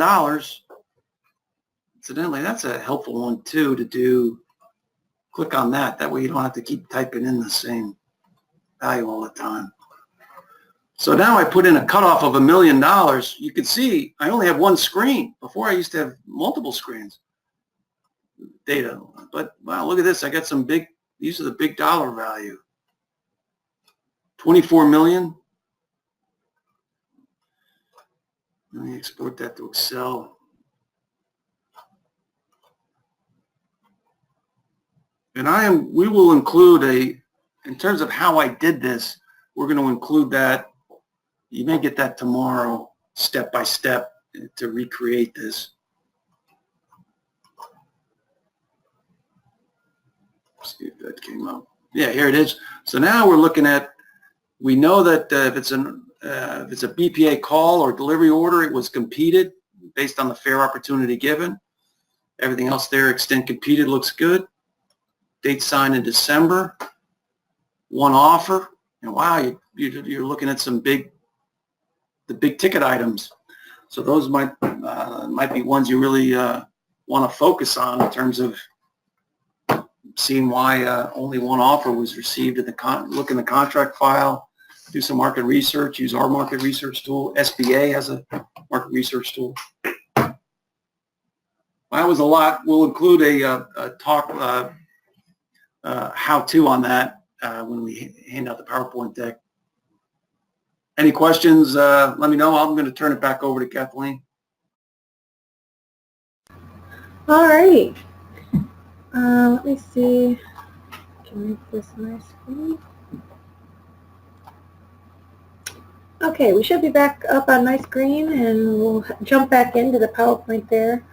Incidentally, that's a helpful one too to do. Click on that. That way you don't have to keep typing in the same value all the time. So now I put in a cutoff of $1 million. You can see I only have one screen. Before I used to have multiple screens. Data. But wow, look at this. I got some big, these are the big dollar value. 24 million. Let me export that to Excel. And we will include in terms of how I did this, we're going to include that. You may get that tomorrow, step by step, to recreate this. Let's see if that came up. Yeah, here it is. So now we're looking at, we know that if it's a BPA call or delivery order, it was competed based on the fair opportunity given. Everything else there, extent competed, looks good. Date signed in December. One offer. And wow, you're looking at the big ticket items. So those might be ones you really want to focus on in terms of seeing why only one offer was received. Look in the contract file, do some market research, use our market research tool. SBA has a market research tool. That was a lot. We'll include a talk how-to on that when we hand out the PowerPoint deck. Any questions, let me know. I'm going to turn it back over to Kathleen. All right. Let me see. Can I make this my screen? Okay, we should be back up on my screen, and we'll jump back into the PowerPoint there.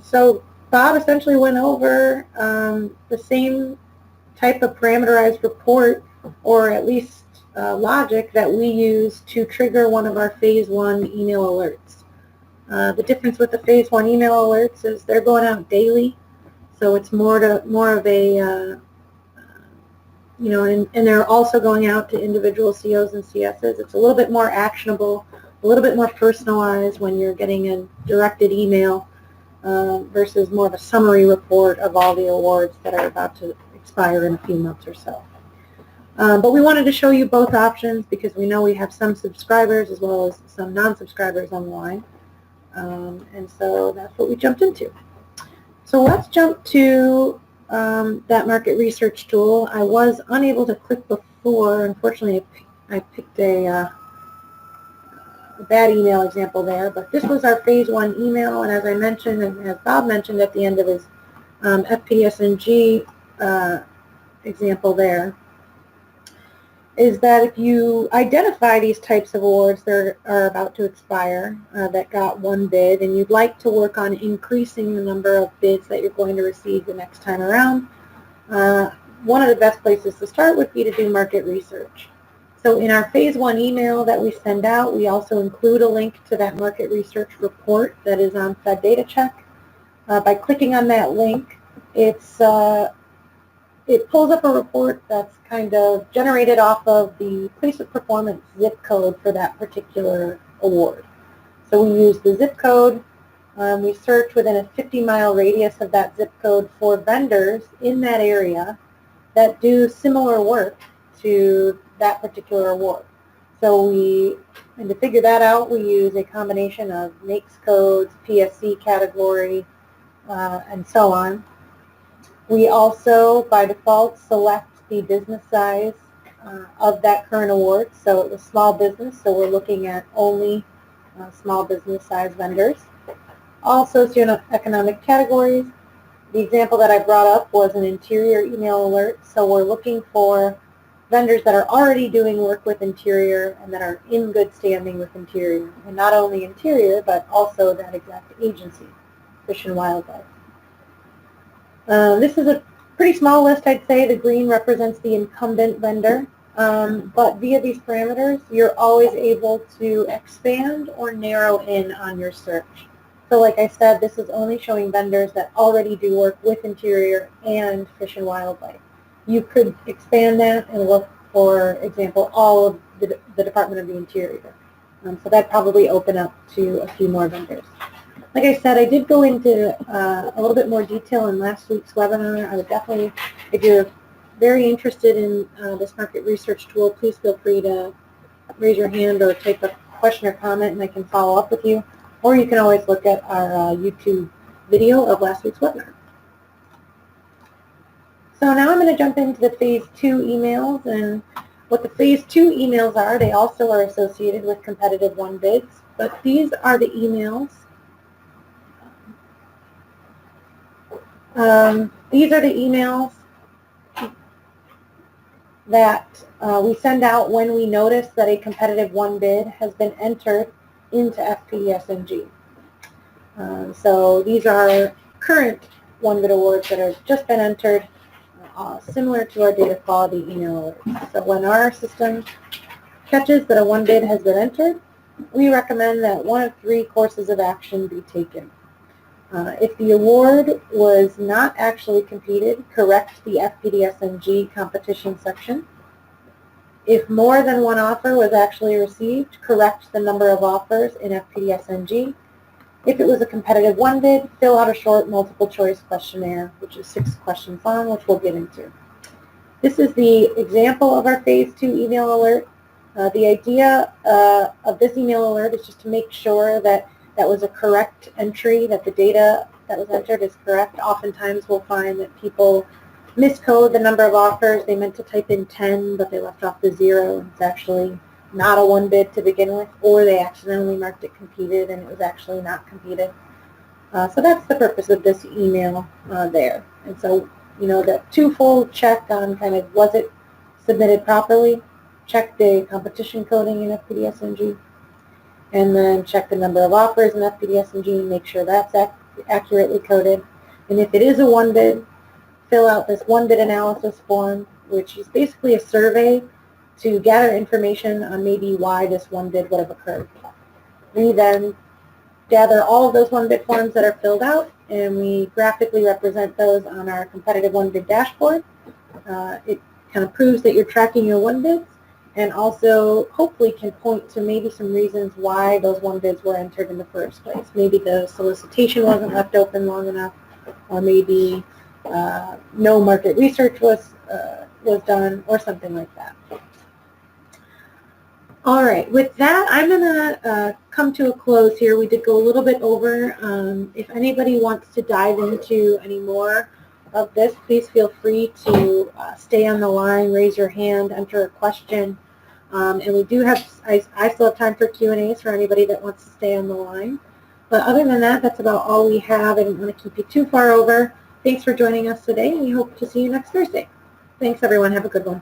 So Bob essentially went over the same type of parameterized report, or at least logic that we use to trigger one of our phase 1 email alerts. The difference with the phase 1 email alerts is they're going out daily, so it's more of a and they're also going out to individual COs and CSs. It's a little bit more actionable, a little bit more personalized when you're getting a directed email versus more of a summary report of all the awards that are about to expire in a few months or so. But we wanted to show you both options because we know we have some subscribers as well as some non-subscribers online. And so that's what we jumped into. So let's jump to that market research tool. I was unable to click before. Unfortunately, I picked a bad email example there, but this was our phase 1 email, and as I mentioned, and as Bob mentioned at the end of his FPDS-NG example there, is that if you identify these types of awards that are about to expire that got one bid, and you'd like to work on increasing the number of bids that you're going to receive the next time around, one of the best places to start would be to do market research. So in our phase 1 email that we send out, we also include a link to that market research report that is on Fed Data Check. By clicking on that link, it pulls up a report that's kind of generated off of the place of performance zip code for that particular award. So we use the zip code We search within a 50-mile radius of that zip code for vendors in that area that do similar work to that particular award. So and to figure that out, we use a combination of NAICS codes, PSC category, and so on. We also, by default, select the business size of that current award. So it was small business, so we're looking at only small business size vendors. All socioeconomic categories. The example that I brought up was an interior email alert, so we're looking for vendors that are already doing work with interior and that are in good standing with interior. And not only interior, but also that exact agency, Fish and Wildlife. This is a pretty small list, I'd say. The green represents the incumbent vendor. But via these parameters, you're always able to expand or narrow in on your search. So like I said, this is only showing vendors that already do work with interior and Fish and Wildlife. You could expand that and look, for example, all of the Department of the Interior. So that'd probably open up to a few more vendors. Like I said, I did go into a little bit more detail in last week's webinar. I would definitely, if you're very interested in this market research tool, please feel free to raise your hand or type a question or comment and I can follow up with you. Or you can always look at our YouTube video of last week's webinar. So now I'm going to jump into the Phase 2 emails, and what the Phase 2 emails are, they also are associated with competitive won bids, but these are the emails. These are the emails that we send out when we notice that a competitive won bid has been entered into FPDS-NG. So these are current won bid awards that have just been entered, similar to our data quality email alerts. So when our system catches that a won bid has been entered, we recommend that one of 3 courses of action be taken. If the award was not actually competed, correct the FPDS-NG competition section. If more than one offer was actually received, correct the number of offers in FPDS-NG. If it was a competitive won bid, fill out a short multiple choice questionnaire, which is 6 questions long, which we'll get into. This is the example of our Phase 2 email alert. The idea of this email alert is just to make sure that that was a correct entry, that the data that was entered is correct. Oftentimes we'll find that people miscode the number of offers. They meant to type in 10, but they left off the 0. It's actually not a won bid to begin with, or they accidentally marked it competed and it was actually not competed. So that's the purpose of this email there. And so, you know, that twofold check on kind of was it submitted properly, check the competition coding in FPDS-NG, and then check the number of offers in FPDS-NG and make sure that's accurately coded. And if it is a won bid, fill out this won bid analysis form, which is basically a survey to gather information on maybe why this won bid would have occurred. We then gather all of those won bid forms that are filled out and we graphically represent those on our competitive won bid dashboard. It kind of proves that you're tracking your won bids and also hopefully can point to maybe some reasons why those won bids were entered in the first place. Maybe the solicitation wasn't left open long enough, or maybe no market research was done, or something like that. All right, with that, I'm going to come to a close here. We did go a little bit over. If anybody wants to dive into any more of this, please feel free to stay on the line, raise your hand, enter a question. And we do have, I still have time for Q&As for anybody that wants to stay on the line. But other than that, that's about all we have. I didn't want to keep you too far over. Thanks for joining us today, and we hope to see you next Thursday. Thanks, everyone. Have a good one.